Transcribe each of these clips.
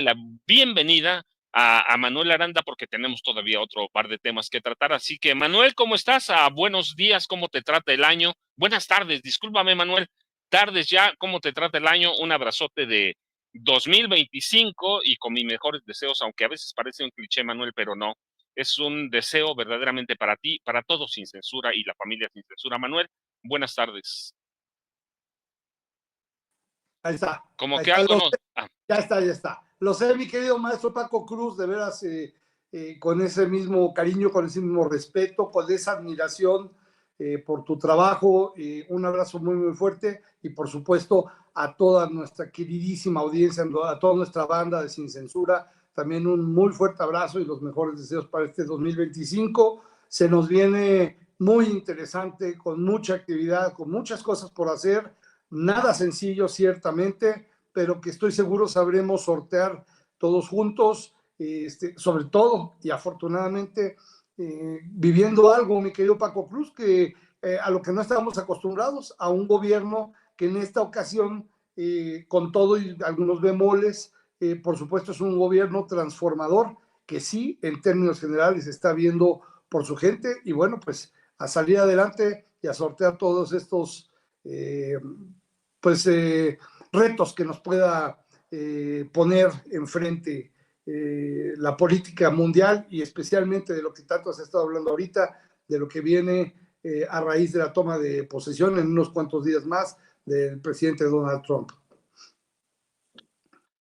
la bienvenida a Manuel Aranda porque tenemos todavía otro par de temas que tratar. Así que, Manuel, ¿cómo estás? Buenos días, ¿cómo te trata el año? Buenas tardes, discúlpame, Manuel. Tardes ya, ¿cómo te trata el año? Un abrazote de 2025 y con mis mejores deseos, aunque a veces parece un cliché, Manuel, pero no. Es un deseo verdaderamente para ti, para todos sin censura y la familia sin censura. Manuel, buenas tardes. Ahí está. Como Ahí que está. algo no. Ya está, ya está. Lo sé, mi querido maestro Paco Cruz, de veras, con ese mismo cariño, con ese mismo respeto, con esa admiración por tu trabajo. Un abrazo muy, muy fuerte y, por supuesto, a toda nuestra queridísima audiencia, a toda nuestra banda de Sin Censura, también un muy fuerte abrazo y los mejores deseos para este 2025. Se nos viene muy interesante, con mucha actividad, con muchas cosas por hacer. Nada sencillo, ciertamente, pero que estoy seguro sabremos sortear todos juntos, sobre todo y afortunadamente viviendo algo, mi querido Paco Cruz, que a lo que no estábamos acostumbrados, a un gobierno que en esta ocasión, con todo y algunos bemoles, por supuesto es un gobierno transformador, que sí, en términos generales, está viendo por su gente y bueno, pues a salir adelante y a sortear todos estos retos que nos pueda poner enfrente la política mundial y especialmente de lo que tanto se ha estado hablando ahorita, de lo que viene a raíz de la toma de posesión en unos cuantos días más del presidente Donald Trump.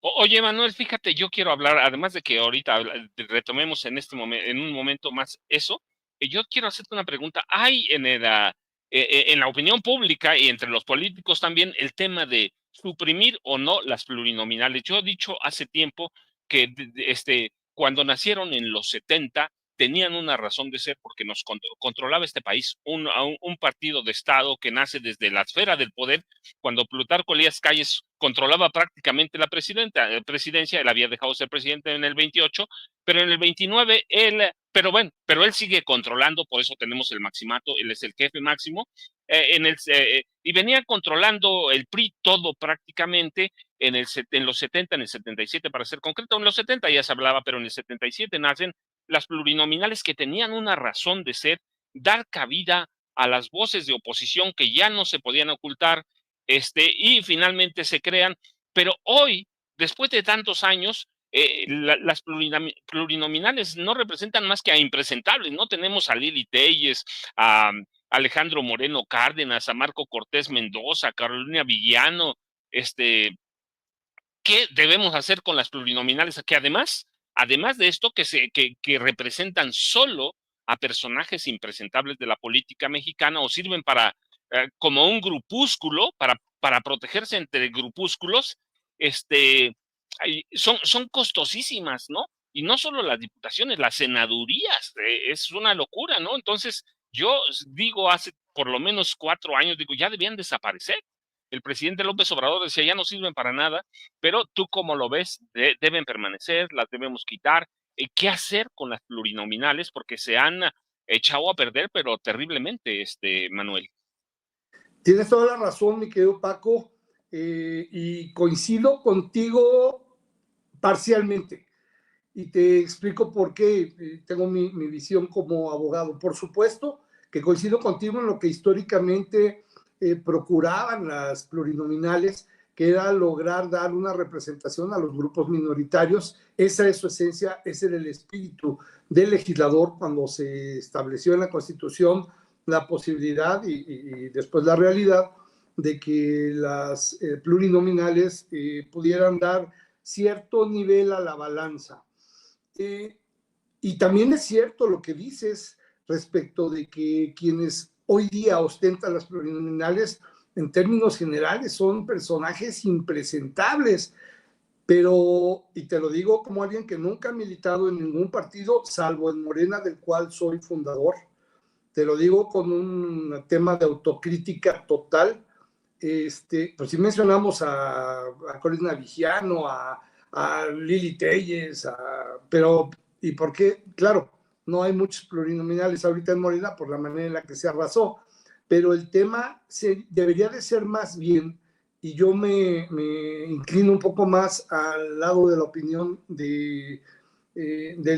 Oye, Manuel, fíjate, yo quiero hablar, además de que ahorita retomemos en en un momento más eso, yo quiero hacerte una pregunta. Hay en la opinión pública y entre los políticos también el tema de suprimir o no las plurinominales. Yo he dicho hace tiempo que cuando nacieron en los 70 tenían una razón de ser porque nos controlaba este país, un partido de Estado que nace desde la esfera del poder. Cuando Plutarco Elías Calles controlaba prácticamente la presidencia, él había dejado de ser presidente en el 28, pero en el 29 pero él sigue controlando, por eso tenemos el maximato, él es el jefe máximo, y venía controlando el PRI todo prácticamente en los 70, en el 77 para ser concreto, en los 70 ya se hablaba, pero en el 77 nacen las plurinominales que tenían una razón de ser, dar cabida a las voces de oposición que ya no se podían ocultar, y finalmente se crean, pero hoy, después de tantos años, las plurinominales no representan más que a impresentables, ¿no? Tenemos a Lili Telles, a Alejandro Moreno Cárdenas, a Marco Cortés Mendoza, a Carolina Villano, ¿qué debemos hacer con las plurinominales? Que además de esto, que representan solo a personajes impresentables de la política mexicana o sirven como un grupúsculo para protegerse entre grupúsculos, son costosísimas, ¿no? Y no solo las diputaciones, las senadurías, es una locura, ¿no? Entonces, yo digo, hace por lo menos 4 años, digo, ya debían desaparecer. El presidente López Obrador decía, ya no sirven para nada, pero tú cómo lo ves, deben permanecer, las debemos quitar. ¿Qué hacer con las plurinominales? Porque se han echado a perder, pero terriblemente, Manuel. Tienes toda la razón, mi querido Paco, y coincido contigo parcialmente. Y te explico por qué tengo mi visión como abogado. Por supuesto que coincido contigo en lo que históricamente procuraban las plurinominales, que era lograr dar una representación a los grupos minoritarios. Esa es su esencia, ese era el espíritu del legislador cuando se estableció en la Constitución la posibilidad y después la realidad de que las plurinominales pudieran dar cierto nivel a la balanza. Y también es cierto lo que dices respecto de que quienes hoy día ostentan las plurinominales en términos generales son personajes impresentables, pero, y te lo digo como alguien que nunca ha militado en ningún partido, salvo en Morena, del cual soy fundador, te lo digo con un tema de autocrítica total. Pues si mencionamos a Corina Vigiano, a Lili Telles, pero ¿y por qué? Claro, no hay muchos plurinominales ahorita en Morena por la manera en la que se arrasó, pero el tema debería de ser más bien y yo me inclino un poco más al lado de la opinión del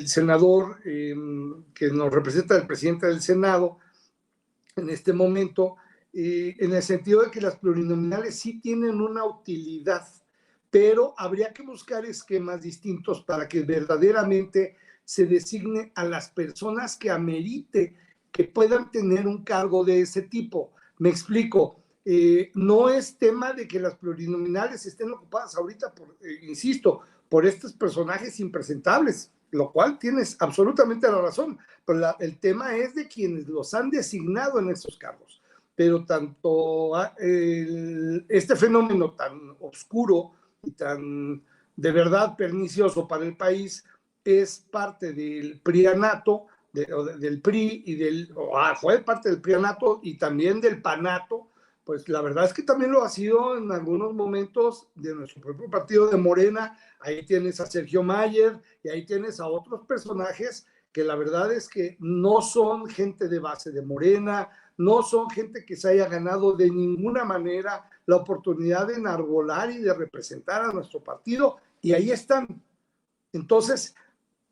senador que nos representa, el presidente del Senado en este momento, en el sentido de que las plurinominales sí tienen una utilidad, pero habría que buscar esquemas distintos para que verdaderamente se designe a las personas que amerite que puedan tener un cargo de ese tipo. Me explico. No es tema de que las plurinominales estén ocupadas ahorita, insisto, por estos personajes impresentables, lo cual tienes absolutamente la razón, pero el tema es de quienes los han designado en esos cargos. Pero tanto este fenómeno tan oscuro y tan de verdad pernicioso para el país es parte del prianato, del PRI y fue parte del prianato y también del panato. Pues la verdad es que también lo ha sido en algunos momentos de nuestro propio partido de Morena. Ahí tienes a Sergio Mayer y ahí tienes a otros personajes que la verdad es que no son gente de base de Morena, no son gente que se haya ganado de ninguna manera la oportunidad de enarbolar y de representar a nuestro partido, y ahí están. Entonces,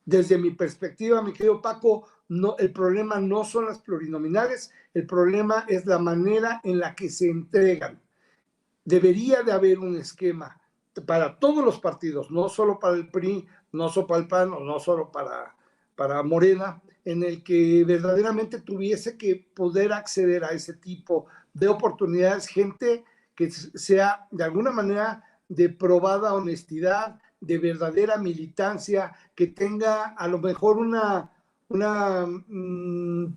desde mi perspectiva, mi querido Paco, no, el problema no son las plurinominales, el problema es la manera en la que se entregan. Debería de haber un esquema para todos los partidos, no solo para el PRI, no solo para el PAN o no solo para Morena, en el que verdaderamente tuviese que poder acceder a ese tipo de oportunidades, gente que sea de alguna manera de probada honestidad, de verdadera militancia, que tenga a lo mejor una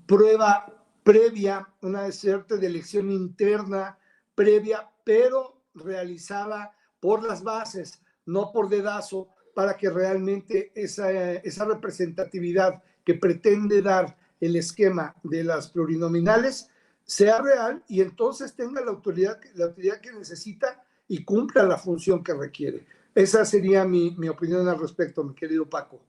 prueba previa, una suerte de elección interna previa, pero realizada por las bases, no por dedazo, para que realmente esa representatividad que pretende dar el esquema de las plurinominales sea real y entonces tenga la autoridad que necesita y cumpla la función que requiere. Esa sería mi opinión al respecto, mi querido Paco.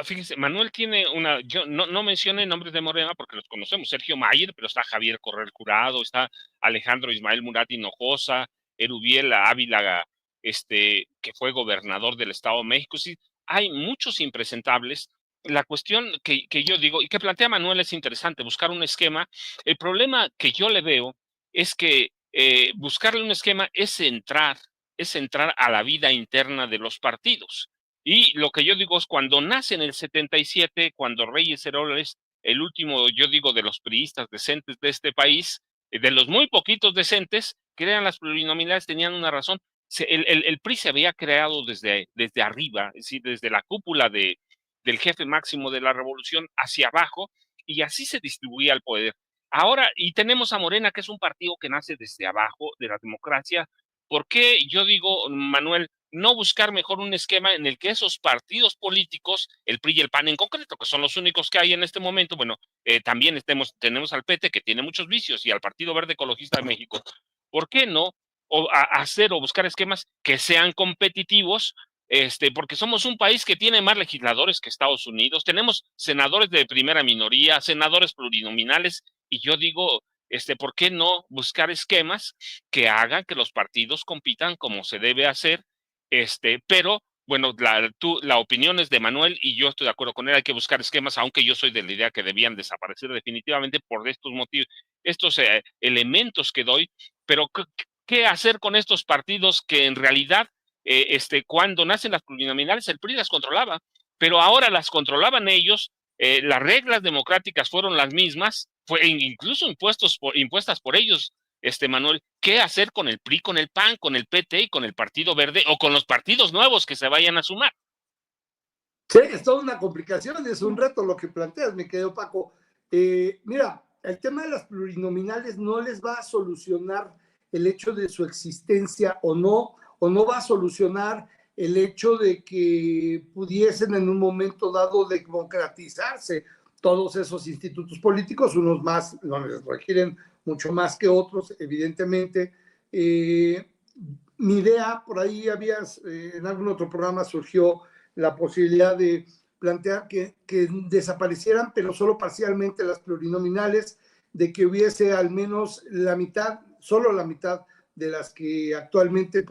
Fíjense, Manuel tiene yo no mencioné nombres de Morena porque los conocemos, Sergio Mayer, pero está Javier Correr Jurado, está Alejandro Ismael Murat Hinojosa, Erubiel Ávila, que fue gobernador del Estado de México. Sí, hay muchos impresentables. La cuestión que yo digo, y que plantea Manuel, es interesante, buscar un esquema. El problema que yo le veo es que buscarle un esquema es entrar a la vida interna de los partidos. Y lo que yo digo es cuando nace en el 77, cuando Reyes Heroles, el último, yo digo, de los priistas decentes de este país, de los muy poquitos decentes, que eran las plurinominales, tenían una razón. El PRI se había creado desde arriba, es decir, desde la cúpula del jefe máximo de la revolución hacia abajo, y así se distribuía el poder. Ahora, y tenemos a Morena, que es un partido que nace desde abajo de la democracia. ¿Por qué yo digo, Manuel, no buscar mejor un esquema en el que esos partidos políticos, el PRI y el PAN en concreto, que son los únicos que hay en este momento, bueno, también tenemos al PT, que tiene muchos vicios, y al Partido Verde Ecologista de México? ¿Por qué no hacer o buscar esquemas que sean competitivos? Porque somos un país que tiene más legisladores que Estados Unidos, tenemos senadores de primera minoría, senadores plurinominales, y yo digo, ¿por qué no buscar esquemas que hagan que los partidos compitan como se debe hacer? Pero bueno, la opinión es de Manuel y yo estoy de acuerdo con él. Hay que buscar esquemas, aunque yo soy de la idea que debían desaparecer definitivamente por estos motivos, estos elementos que doy. Pero ¿qué hacer con estos partidos que en realidad, cuando nacen las plurinominales, el PRI las controlaba, pero ahora las controlaban ellos? Las reglas democráticas fueron las mismas, incluso impuestas por ellos. Manuel, ¿qué hacer con el PRI, con el PAN, con el PT y con el Partido Verde o con los partidos nuevos que se vayan a sumar? Sí, es toda una complicación, es un reto lo que planteas, mi querido Paco. Mira, el tema de las plurinominales no les va a solucionar el hecho de su existencia o no va a solucionar el hecho de que pudiesen en un momento dado democratizarse todos esos institutos políticos, unos más, los requieren mucho más que otros, evidentemente. Mi idea, por ahí en algún otro programa surgió la posibilidad de plantear que desaparecieran, pero solo parcialmente las plurinominales, de que hubiese al menos la mitad, solo la mitad de las que actualmente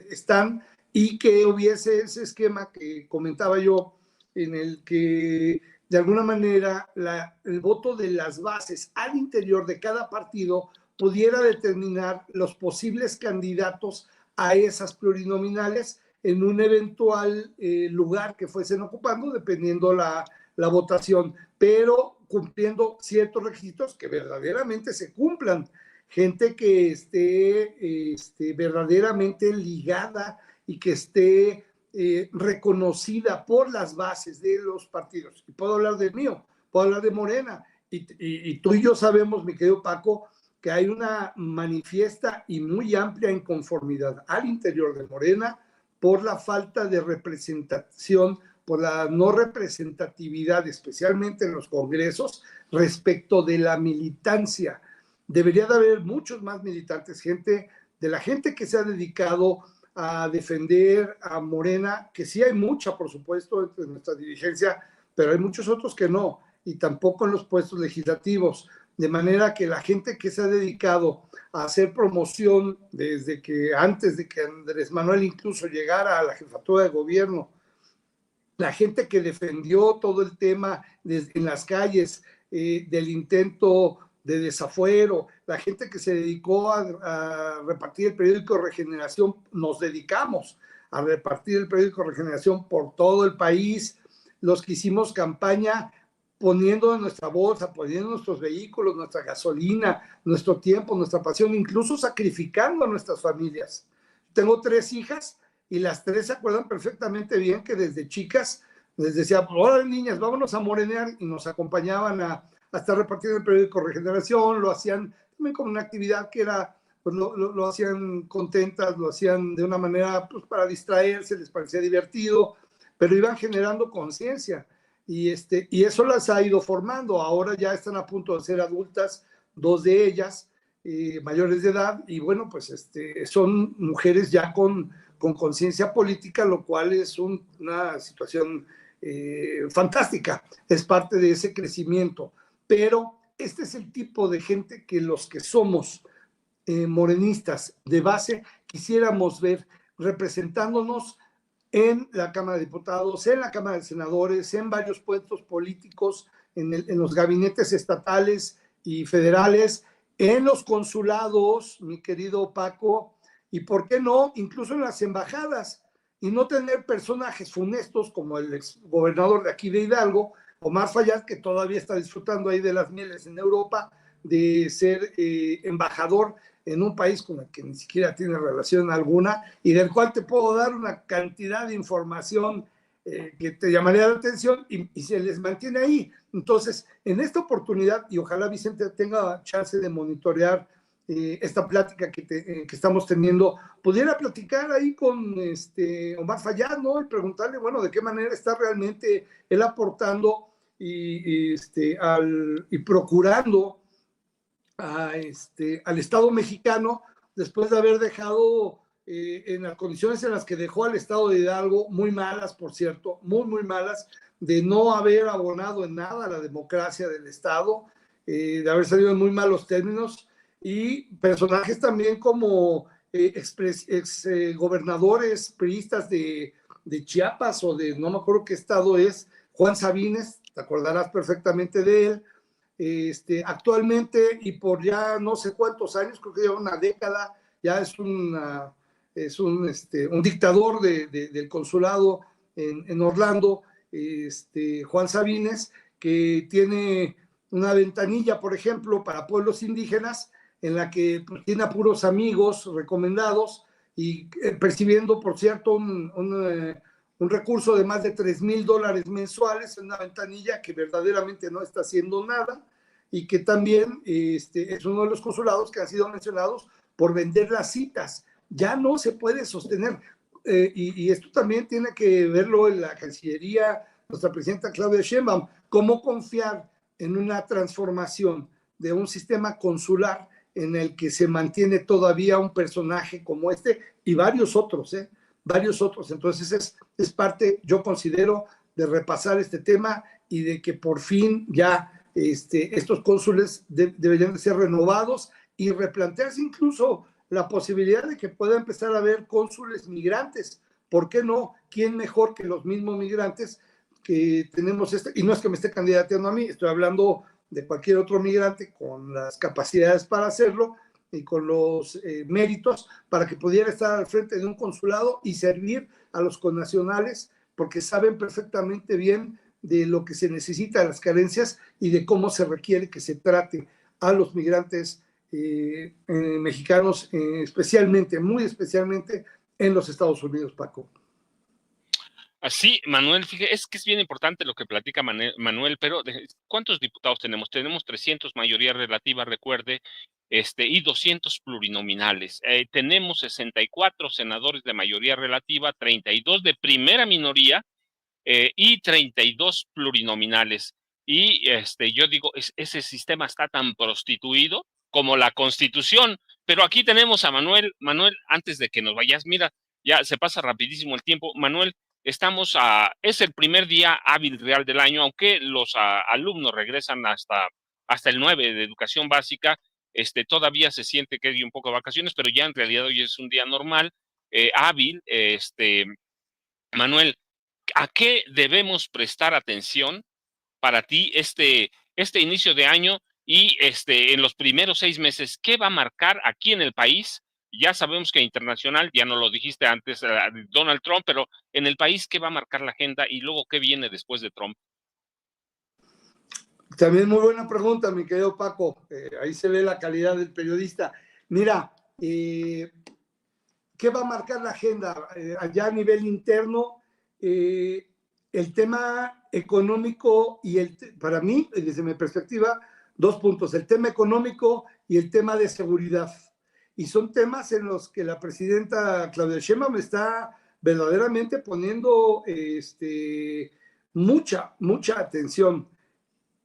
están, y que hubiese ese esquema que comentaba yo, en el que de alguna manera el voto de las bases al interior de cada partido pudiera determinar los posibles candidatos a esas plurinominales en un eventual lugar que fuesen ocupando, dependiendo la votación, pero cumpliendo ciertos requisitos que verdaderamente se cumplan. Gente que esté verdaderamente ligada y que esté reconocida por las bases de los partidos. Y puedo hablar del mío, puedo hablar de Morena, y tú y yo sabemos, mi querido Paco, que hay una manifiesta y muy amplia inconformidad al interior de Morena por la falta de representación, por la no representatividad, especialmente en los congresos, respecto de la militancia. Debería de haber muchos más militantes, de la gente que se ha dedicado a defender a Morena, que sí hay mucha, por supuesto, entre nuestra dirigencia, pero hay muchos otros que no, y tampoco en los puestos legislativos. De manera que la gente que se ha dedicado a hacer promoción desde que antes de que Andrés Manuel incluso llegara a la jefatura de gobierno, la gente que defendió todo el tema en las calles del intento de desafuero, la gente que se dedicó a repartir el periódico Regeneración, nos dedicamos a repartir el periódico Regeneración por todo el país, los que hicimos campaña poniendo nuestra bolsa, poniendo nuestros vehículos, nuestra gasolina, nuestro tiempo, nuestra pasión, incluso sacrificando a nuestras familias. Tengo 3 hijas y las 3 se acuerdan perfectamente bien que desde chicas les decía, ahora niñas, vámonos a morenear, y nos acompañaban a estar repartiendo el periódico Regeneración, lo hacían también como una actividad que era, pues lo hacían contentas, lo hacían de una manera pues, para distraerse, les parecía divertido, pero iban generando conciencia. Y eso las ha ido formando. Ahora ya están a punto de ser adultas, 2 de ellas, mayores de edad, y bueno, pues son mujeres ya con conciencia política, lo cual es una situación fantástica, es parte de ese crecimiento. Pero este es el tipo de gente que los que somos morenistas de base quisiéramos ver representándonos en la Cámara de Diputados, en la Cámara de Senadores, en varios puestos políticos, en los gabinetes estatales y federales, en los consulados, mi querido Paco, y por qué no, incluso en las embajadas, y no tener personajes funestos como el exgobernador de aquí de Hidalgo, Omar Fayad, que todavía está disfrutando ahí de las mieles en Europa, de ser embajador en un país con el que ni siquiera tiene relación alguna y del cual te puedo dar una cantidad de información que te llamaría la atención y se les mantiene ahí. Entonces, en esta oportunidad, y ojalá Vicente tenga chance de monitorear esta plática que estamos teniendo, pudiera platicar ahí con Omar Fayad, ¿no? Y preguntarle, bueno, de qué manera está realmente él aportando y procurando al Estado mexicano, después de haber dejado en las condiciones en las que dejó al Estado de Hidalgo, muy malas, por cierto, muy, muy malas, de no haber abonado en nada a la democracia del Estado, de haber salido en muy malos términos, y personajes también como ex gobernadores priistas de Chiapas o de no me acuerdo qué estado es, Juan Sabines, te acordarás perfectamente de él. Actualmente y por ya no sé cuántos años, creo que lleva una década, ya es un dictador del consulado en Orlando, Juan Sabines, que tiene una ventanilla, por ejemplo, para pueblos indígenas, en la que pues, tiene a puros amigos recomendados y percibiendo, por cierto, un recurso de más de $3,000 mensuales en una ventanilla que verdaderamente no está haciendo nada y que también es uno de los consulados que han sido mencionados por vender las citas. Ya no se puede sostener. Y esto también tiene que verlo en la Cancillería, nuestra presidenta Claudia Sheinbaum, cómo confiar en una transformación de un sistema consular en el que se mantiene todavía un personaje como este y varios otros, varios otros. Entonces es parte, yo considero, de repasar este tema y de que por fin ya estos cónsules deberían de ser renovados y replantearse incluso la posibilidad de que pueda empezar a haber cónsules migrantes. ¿Por qué no? ¿Quién mejor que los mismos migrantes que tenemos y no es que me esté candidateando a mí, estoy hablando de cualquier otro migrante con las capacidades para hacerlo y con los méritos para que pudiera estar al frente de un consulado y servir a los connacionales, porque saben perfectamente bien de lo que se necesita, de las carencias y de cómo se requiere que se trate a los migrantes mexicanos, especialmente, muy especialmente en los Estados Unidos, Paco. Así, Manuel, fíjate, es que es bien importante lo que platica Manuel, pero ¿cuántos diputados tenemos? Tenemos 300 mayoría relativa, recuerde, y 200 plurinominales. Tenemos 64 senadores de mayoría relativa, 32 de primera minoría y 32 plurinominales. Y yo digo, ese sistema está tan prostituido como la Constitución. Pero aquí tenemos a Manuel. Manuel, antes de que nos vayas, mira, ya se pasa rapidísimo el tiempo. Manuel, es el primer día hábil real del año, aunque los alumnos regresan hasta el 9 de educación básica, todavía se siente que hay un poco de vacaciones, pero ya en realidad hoy es un día normal, hábil, Manuel, ¿a qué debemos prestar atención para ti este inicio de año y en los primeros 6 meses? ¿Qué va a marcar aquí en el país? Ya sabemos que internacional, ya no lo dijiste antes, Donald Trump, pero en el país, ¿qué va a marcar la agenda? Y luego, ¿qué viene después de Trump? También muy buena pregunta, mi querido Paco. Ahí se ve la calidad del periodista. Mira, ¿qué va a marcar la agenda? Allá a nivel interno, el tema económico y para mí, desde mi perspectiva, 2 puntos, el tema económico y el tema de seguridad. Y son temas en los que la presidenta Claudia Sheinbaum está verdaderamente poniendo mucha atención.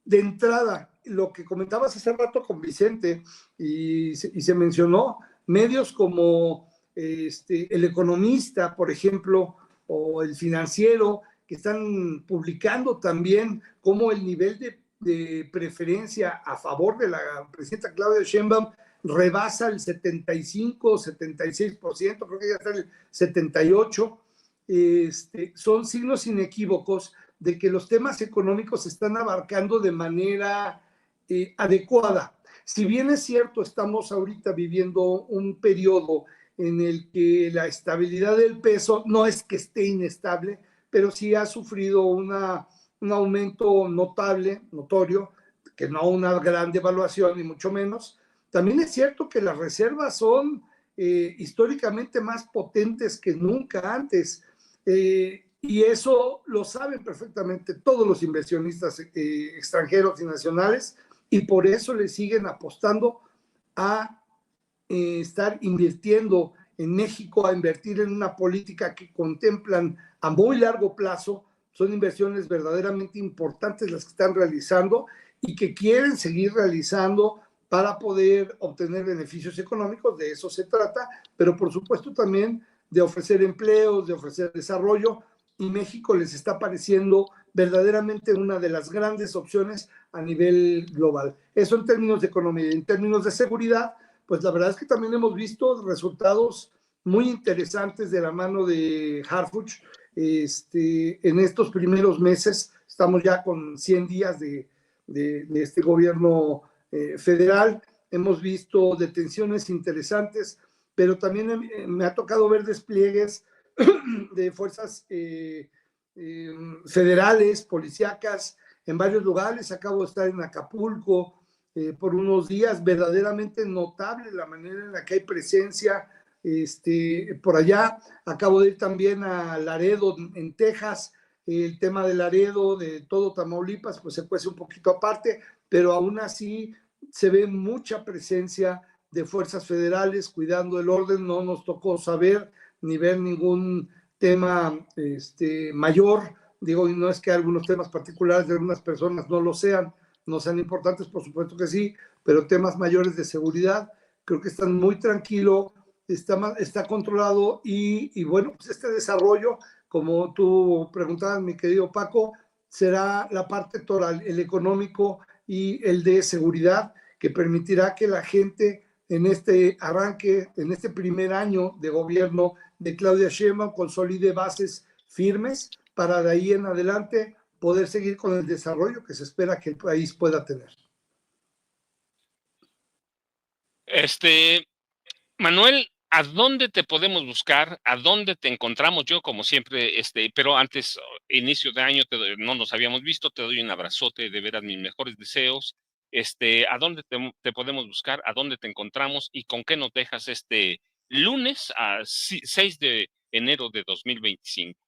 De entrada, lo que comentabas hace rato con Vicente y se mencionó, medios como El Economista, por ejemplo, o El Financiero, que están publicando también cómo el nivel de preferencia a favor de la presidenta Claudia Sheinbaum rebasa el 75, 76%, creo que ya está el 78%. Son signos inequívocos de que los temas económicos se están abarcando de manera adecuada. Si bien es cierto, estamos ahorita viviendo un periodo en el que la estabilidad del peso no es que esté inestable, pero sí ha sufrido un aumento notable, notorio, que no una gran devaluación, ni mucho menos. También es cierto que las reservas son históricamente más potentes que nunca antes. Y eso lo saben perfectamente todos los inversionistas extranjeros y nacionales, y por eso le siguen apostando a estar invirtiendo en México, a invertir en una política que contemplan a muy largo plazo. Son inversiones verdaderamente importantes las que están realizando y que quieren seguir realizando para poder obtener beneficios económicos. De eso se trata, pero por supuesto también de ofrecer empleos, de ofrecer desarrollo, y México les está pareciendo verdaderamente una de las grandes opciones a nivel global. Eso en términos de economía. En términos de seguridad, pues la verdad es que también hemos visto resultados muy interesantes de la mano de Harfuch. En estos primeros meses, estamos ya con 100 días de este gobierno federal, hemos visto detenciones interesantes, pero también me ha tocado ver despliegues de fuerzas federales, policíacas, en varios lugares. Acabo de estar en Acapulco por unos días, verdaderamente notable la manera en la que hay presencia por allá. Acabo de ir también a Laredo, en Texas. El tema de Laredo, de todo Tamaulipas, pues se cuece un poquito aparte, pero aún así se ve mucha presencia de fuerzas federales cuidando el orden. No nos tocó saber ni ver ningún tema mayor. Digo, y no es que algunos temas particulares de algunas personas no lo sean, no sean importantes, por supuesto que sí, pero temas mayores de seguridad, creo que están muy tranquilos, está controlado y bueno, pues este desarrollo, como tú preguntabas, mi querido Paco, será la parte total, el económico y el de seguridad, que permitirá que la gente en este arranque, en este primer año de gobierno de Claudia Sheinbaum, consolide bases firmes para de ahí en adelante poder seguir con el desarrollo que se espera que el país pueda tener. Manuel, ¿a dónde te podemos buscar? ¿A dónde te encontramos? Yo, como siempre, pero antes, inicio de año, no nos habíamos visto, te doy un abrazote, de veras mis mejores deseos. ¿A dónde te podemos buscar? ¿A dónde te encontramos? ¿Y con qué nos dejas este lunes a 6 de enero de 2025?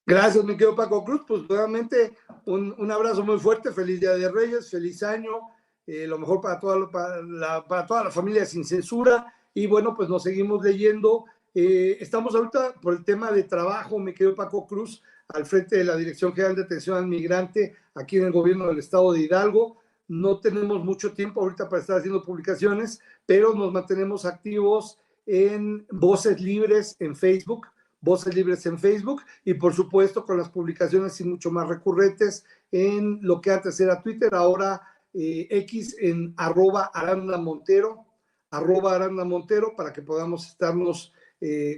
Gracias, mi querido Paco Cruz. Pues nuevamente un abrazo muy fuerte, feliz Día de Reyes, feliz año, lo mejor para toda la familia Sin Censura. Y bueno, pues nos seguimos leyendo. Estamos ahorita por el tema de trabajo, mi querido Paco Cruz, al frente de la Dirección General de Atención al Migrante, aquí en el gobierno del estado de Hidalgo. No tenemos mucho tiempo ahorita para estar haciendo publicaciones, pero nos mantenemos activos en Voces Libres en Facebook, Voces Libres en Facebook, y por supuesto con las publicaciones y mucho más recurrentes en lo que antes era Twitter, ahora X en @Aranda Montero, para que podamos estarnos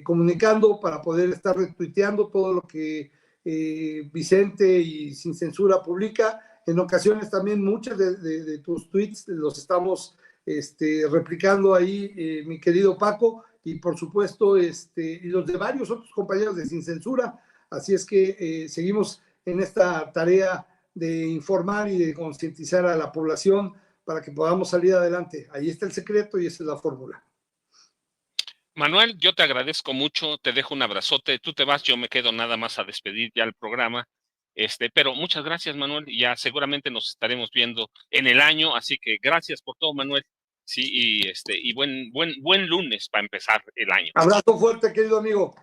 comunicando, para poder estar retuiteando todo lo que Vicente y Sin Censura publica. En ocasiones también muchos de tus tweets los estamos replicando ahí, mi querido Paco, y por supuesto y los de varios otros compañeros de Sin Censura. Así es que seguimos en esta tarea de informar y de concientizar a la población para que podamos salir adelante. Ahí está el secreto y esa es la fórmula. Manuel, yo te agradezco mucho, te dejo un abrazote, tú te vas, yo me quedo nada más a despedir ya el programa. Pero muchas gracias, Manuel, ya seguramente nos estaremos viendo en el año, así que gracias por todo, Manuel. Sí, y buen lunes para empezar el año. Abrazo fuerte, querido amigo.